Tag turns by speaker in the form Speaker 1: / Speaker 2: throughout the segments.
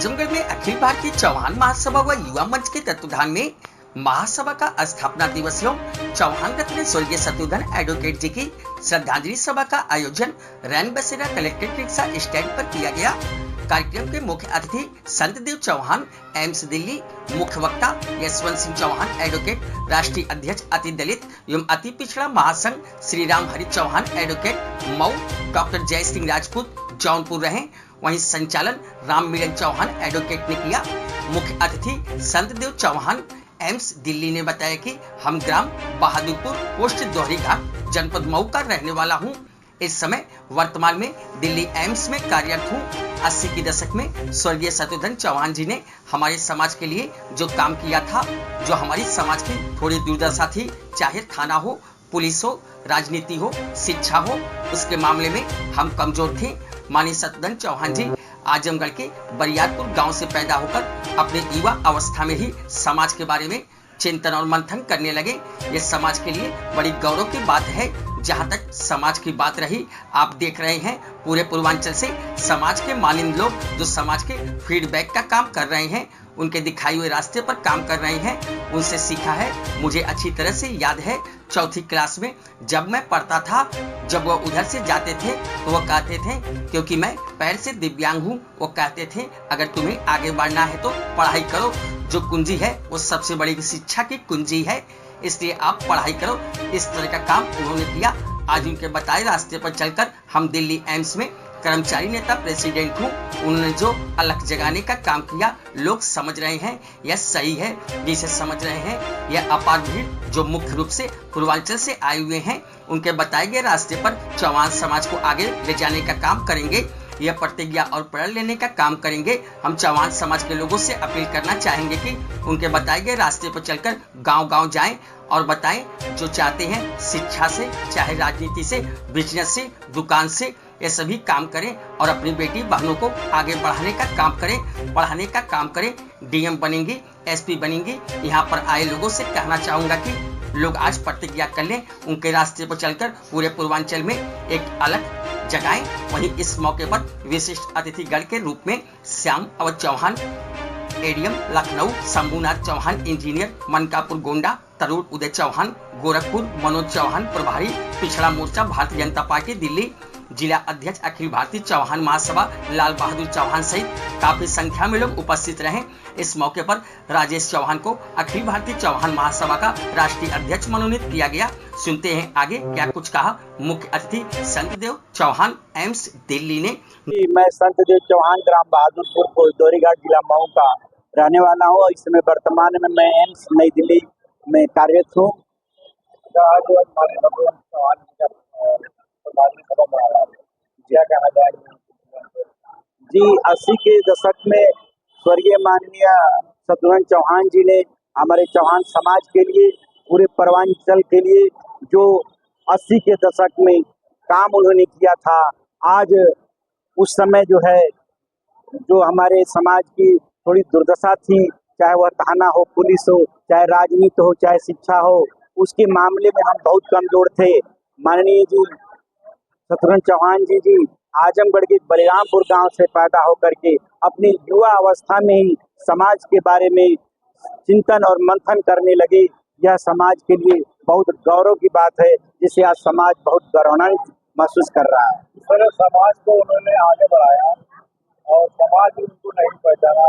Speaker 1: आजमगढ़ में अखिल भारतीय चौहान महासभा व युवा मंच के तत्वाधान में महासभा का स्थापना दिवस एवं चौहान रत्न स्वर्गीय शत्रुघ्न एडवोकेट जी की श्रद्धांजलि सभा का आयोजन रैन बसेरा कलेक्ट्रेट रिक्शा स्टैंड पर किया गया। कार्यक्रम के मुख्य अतिथि संत देव चौहान एम्स दिल्ली, मुख्य वक्ता यशवंत सिंह चौहान एडवोकेट, राष्ट्रीय अध्यक्ष अति दलित एवं अति पिछड़ा महासंघ श्री राम हरि चौहान एडवोकेट मऊ, डॉक्टर जय सिंह राजपूत जौनपुर रहे। वहीं संचालन राम मिलन चौहान एडवोकेट ने किया। मुख्य अतिथि संत देव चौहान एम्स दिल्ली ने बताया कि हम ग्राम बहादुरपुर, पोस्ट दोहरी घाट, जनपद मऊ का रहने वाला हूं। इस समय वर्तमान में दिल्ली एम्स में कार्यरत हूं। 80 के दशक में स्वर्गीय शत्रुघ्न चौहान जी ने हमारे समाज के लिए जो काम किया था, जो हमारी समाज की थोड़ी दुर्दशा थी, चाहे थाना हो, पुलिस हो, राजनीति हो, शिक्षा हो, उसके मामले में हम कमजोर थे। माननीय शत्रुघ्न चौहान जी आजमगढ़ के बरियारपुर गांव से पैदा होकर अपने युवा अवस्था में ही समाज के बारे में चिंतन और मंथन करने लगे। ये समाज के लिए बड़ी गौरव की बात है। जहां तक समाज की बात रही, आप देख रहे हैं पूरे पूर्वांचल से समाज के मानिंद लोग जो समाज के फीडबैक का काम कर रहे हैं, उनके दिखाई हुए रास्ते पर काम कर रहे हैं, उनसे सीखा है। मुझे अच्छी तरह से याद है, चौथी क्लास में जब मैं पढ़ता था, जब वो उधर से जाते थे तो वो कहते थे, क्योंकि मैं पैर से दिव्यांग हूँ, वो कहते थे अगर तुम्हें आगे बढ़ना है तो पढ़ाई करो। जो कुंजी है वो सबसे बड़ी शिक्षा की कुंजी है, इसलिए आप पढ़ाई करो। इस तरह का काम उन्होंने किया। आज उनके बताए रास्ते पर चलकर हम दिल्ली एम्स में कर्मचारी नेता प्रेसिडेंट हूँ। उन्होंने जो अलख जगाने का काम किया, लोग समझ रहे हैं यह सही है। जिसे समझ रहे हैं यह अपार भीड़ जो मुख्य रूप से पूर्वांचल से आए हुए हैं, उनके बताए गए रास्ते पर चौहान समाज को आगे ले जाने का काम करेंगे। यह प्रतिज्ञा और प्रण लेने का काम करेंगे। हम चौहान समाज के लोगों से अपील करना चाहेंगे कि उनके बताए गए रास्ते पर चलकर गांव-गांव जाएं और बताएं जो चाहते हैं, शिक्षा से, चाहे राजनीति से, बिजनेस से, दुकान से, ये सभी काम करें और अपनी बेटी बहनों को आगे बढ़ाने का काम करें, पढ़ाने का काम करें। डीएम बनेंगी, एसपी बनेंगी। यहाँ पर आए लोगों से कहना चाहूंगा कि लोग आज प्रतिज्ञा कर लें, उनके रास्ते पर चलकर पूरे पूर्वांचल में एक अलग जगाएं। वहीं इस मौके पर विशिष्ट अतिथिगण के रूप में श्याम अवध चौहान एडीएम लखनऊ, शंभुनाथ चौहान इंजीनियर मनकापुर गोंडा, तरुण उदय चौहान गोरखपुर, मनोज चौहान प्रभारी पिछड़ा मोर्चा भारतीय जनता पार्टी दिल्ली, जिला अध्यक्ष अखिल भारतीय चौहान महासभा लाल बहादुर चौहान सहित काफी संख्या में लोग उपस्थित रहे। इस मौके पर राजेश चौहान को अखिल भारतीय चौहान महासभा का राष्ट्रीय अध्यक्ष मनोनीत किया गया। सुनते हैं आगे क्या कुछ कहा मुख्य अतिथि संत देव चौहान एम्स दिल्ली ने।
Speaker 2: मैं संत देव चौहान ग्राम बहादुरपुर पोस्टदोहरी घाट जिला मऊ का रहने वाला हूँ। इस समय वर्तमान में मैं एम्स नई दिल्ली में कार्यरत हूँ। जी 80 के दशक में स्वर्गीय माननीय शत्रुघ्न चौहान जी ने हमारे चौहान समाज के लिए, पूरे पूर्वांचल के लिए जो 80 के दशक में काम उन्होंने किया था, आज उस समय जो है, जो हमारे समाज की थोड़ी दुर्दशा थी, चाहे वह थाना हो, पुलिस हो, चाहे राजनीति हो, चाहे शिक्षा हो, उसके मामले में हम बहुत कमजोर थे। माननीय जी शत्रुघ्न चौहान जी आजमगढ़ के बलिरामपुर गांव से पैदा होकर के अपनी युवा अवस्था में ही समाज के बारे में चिंतन और मंथन करने लगे। यह समाज के लिए बहुत गौरव की बात है, जिसे आज समाज बहुत गौरवान्वित महसूस कर रहा है।
Speaker 3: सर, समाज को उन्होंने आगे बढ़ाया और समाज उनको नहीं पहचाना,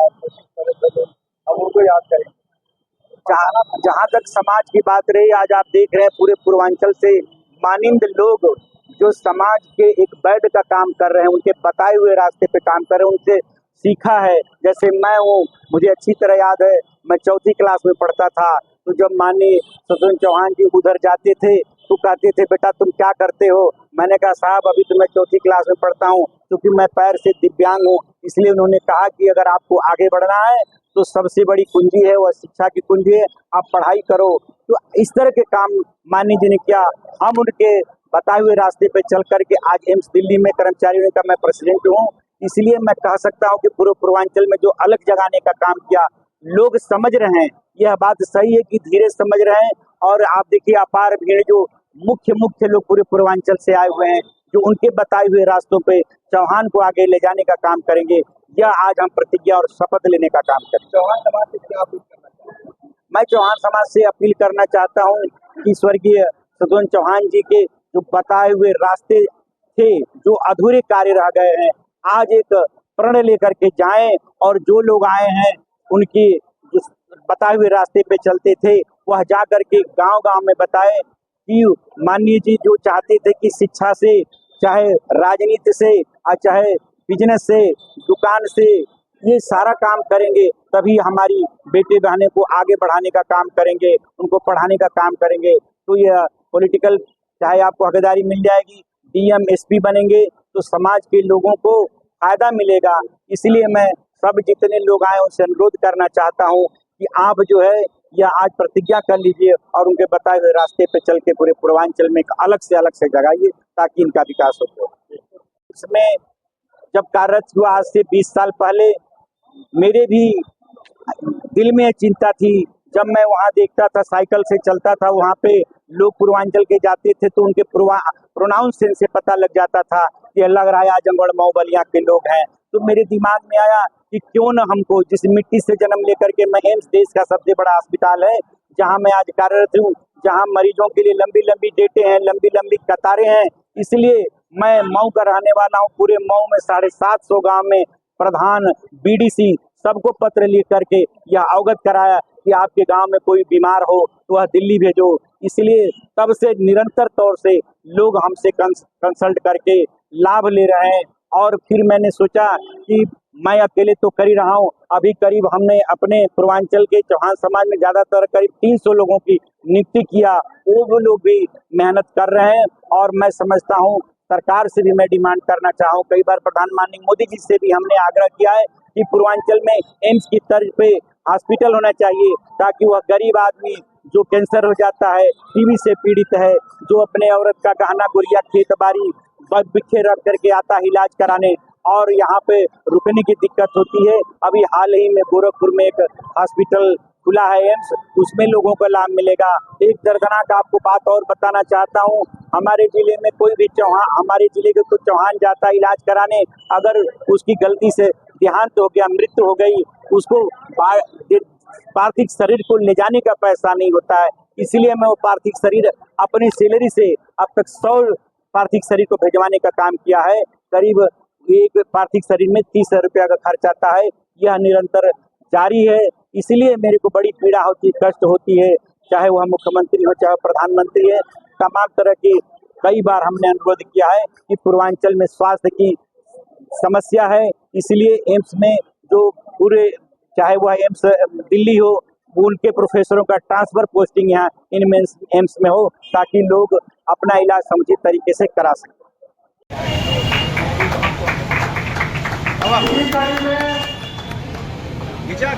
Speaker 3: अब उनको याद करें।
Speaker 2: जहाँ तक समाज की बात रही, आज आप देख रहे हैं पूरे पूर्वांचल से मानिंद लोग जो समाज के एक बेड का काम कर रहे हैं, उनके बताए हुए रास्ते पे काम कर रहे हैं, उनसे सीखा है। जैसे मैं हूँ, मुझे अच्छी तरह याद है, मैं चौथी क्लास में पढ़ता था, तो जब माननीय शत्रुघ्न चौहान जी उधर जाते थे तो कहते थे बेटा तुम क्या करते हो। मैंने कहा साहब अभी तो मैं चौथी क्लास में पढ़ता हूँ, क्योंकि मैं पैर से दिव्यांग हूँ। इसलिए उन्होंने कहा कि अगर आपको आगे बढ़ना है तो सबसे बड़ी कुंजी है वह शिक्षा की कुंजी है, आप पढ़ाई करो। तो इस तरह के काम माननीय जी ने किया। हम उनके बताए हुए रास्ते पे चल करके आज एम्स दिल्ली में कर्मचारियों का मैं प्रेसिडेंट हूँ। इसलिए मैं कह सकता हूँ कि पूरे पूर्वांचल में जो अलग जगाने का काम किया, लोग समझ रहे हैं। यह बात सही है कि धीरे समझ रहे हैं। और आप देखिए अपार भीड़ जो मुख्य लोग पूरे पूर्वांचल से आए हुए हैं, जो उनके बताए हुए रास्तों पे चौहान को आगे ले जाने का काम करेंगे। यह आज हम प्रतिज्ञा और शपथ लेने का काम करेंगे।
Speaker 3: चौहान समाज से क्या अपील करना चाहते हैं?
Speaker 2: मैं चौहान समाज से अपील करना चाहता हूं कि स्वर्गीय शत्रुघ्न चौहान जी के जो बताए हुए रास्ते थे, जो अधूरे कार्य रह गए हैं, आज एक प्रण लेकर के जाएं और जो लोग आए हैं उनकी जो बताए हुए रास्ते पे चलते थे वह जा करके गांव-गांव में बताएं कि माननीय जी जो चाहते थे कि शिक्षा से, चाहे राजनीति से, चाहे बिजनेस से, दुकान से, ये सारा काम करेंगे तभी हमारी बेटे बहनें को आगे बढ़ाने का काम करेंगे, उनको पढ़ाने का काम करेंगे। तो यह पॉलिटिकल चाहे आपको हकदारी मिल जाएगी, डीएम एसपी बनेंगे तो समाज के लोगों को फायदा मिलेगा। इसलिए मैं सब जितने लोग आए उनसे अनुरोध करना चाहता हूँ कि आप जो है यह आज प्रतिज्ञा कर लीजिए और उनके बताए हुए रास्ते पे चल के पूरे पूर्वांचल में एक अलग से जगाइए ताकि इनका विकास हो। इसमें जब कार्यरत हुआ आज से 20 साल पहले मेरे भी दिल में चिंता थी। जब मैं वहाँ देखता था, साइकिल से चलता था, वहाँ पे लोग पूर्वांचल के जाते थे तो उनके प्रोनाउंस से पता लग जाता था कि लग रहा है आजमगढ़ मऊ बलिया के लोग हैं। तो मेरे दिमाग में आया कि क्यों न हमको, जिस मिट्टी से जन्म लेकर के मैं एम्स देश का सबसे बड़ा अस्पताल है जहाँ मैं आज कार्यरत हूँ, जहाँ मरीजों के लिए लंबी लंबी डेटें हैं, लंबी लंबी कतारें हैं, इसलिए मैं मऊ का रहने वाला हूँ। पूरे मऊ में 750 गाँव में प्रधान, बीडीसी सबको पत्र लिख करके यह अवगत कराया कि आपके गांव में कोई बीमार हो तो वह दिल्ली भेजो। इसलिए तब से निरंतर तौर से लोग हमसे कंसल्ट करके लाभ ले रहे हैं। और फिर मैंने सोचा कि मैं अकेले तो कर ही रहा हूँ, अभी करीब हमने अपने पूर्वांचल के चौहान समाज में ज्यादातर करीब 300 लोगों की नियुक्ति किया, वो लोग भी मेहनत कर रहे हैं। और मैं समझता हूँ सरकार से भी मैं डिमांड करना चाहूँ, कई बार प्रधानमंत्री मोदी जी से भी हमने आग्रह किया है कि पूर्वांचल में एम्स की तर्ज पे हॉस्पिटल होना चाहिए ताकि वह गरीब आदमी जो कैंसर हो जाता है, टीबी से पीड़ित है, जो अपने औरत का गहना गुड़िया खेत बाड़ी बिखे रख करके आता है इलाज कराने और यहाँ पे रुकने की दिक्कत होती है। अभी हाल ही में गोरखपुर में एक हॉस्पिटल खुला है एम्स, उसमें लोगों को लाभ मिलेगा। एक दर्दनाक आपको बात और बताना चाहता हूँ, हमारे जिले में कोई भी हमारे जिले के कोई चौहान जाता है इलाज कराने, अगर उसकी गलती से देहांत हो गया, मृत्यु हो गई, उसको पार्थिव शरीर को ले जाने का पैसा नहीं होता है। इसलिए मैं वो पार्थिव शरीर अपनी सैलरी से अब तक 100 पार्थिव शरीर को भिजवाने का काम किया है। करीब एक पार्थिव शरीर में 30 रुपया का खर्च आता है। यह निरंतर जारी है। इसलिए मेरे को बड़ी पीड़ा होती, कष्ट होती है, चाहे वह मुख्यमंत्री हो चाहे प्रधानमंत्री है। तमाम तरह की कई बार हमने अनुरोध किया है कि पूर्वांचल में स्वास्थ्य की समस्या है, इसलिए एम्स में जो पूरे, चाहे वह एम्स दिल्ली हो, उनके प्रोफेसरों का ट्रांसफर पोस्टिंग यहाँ इन एम्स में हो ताकि लोग अपना इलाज समुचित तरीके से करा सकें।
Speaker 3: खींचा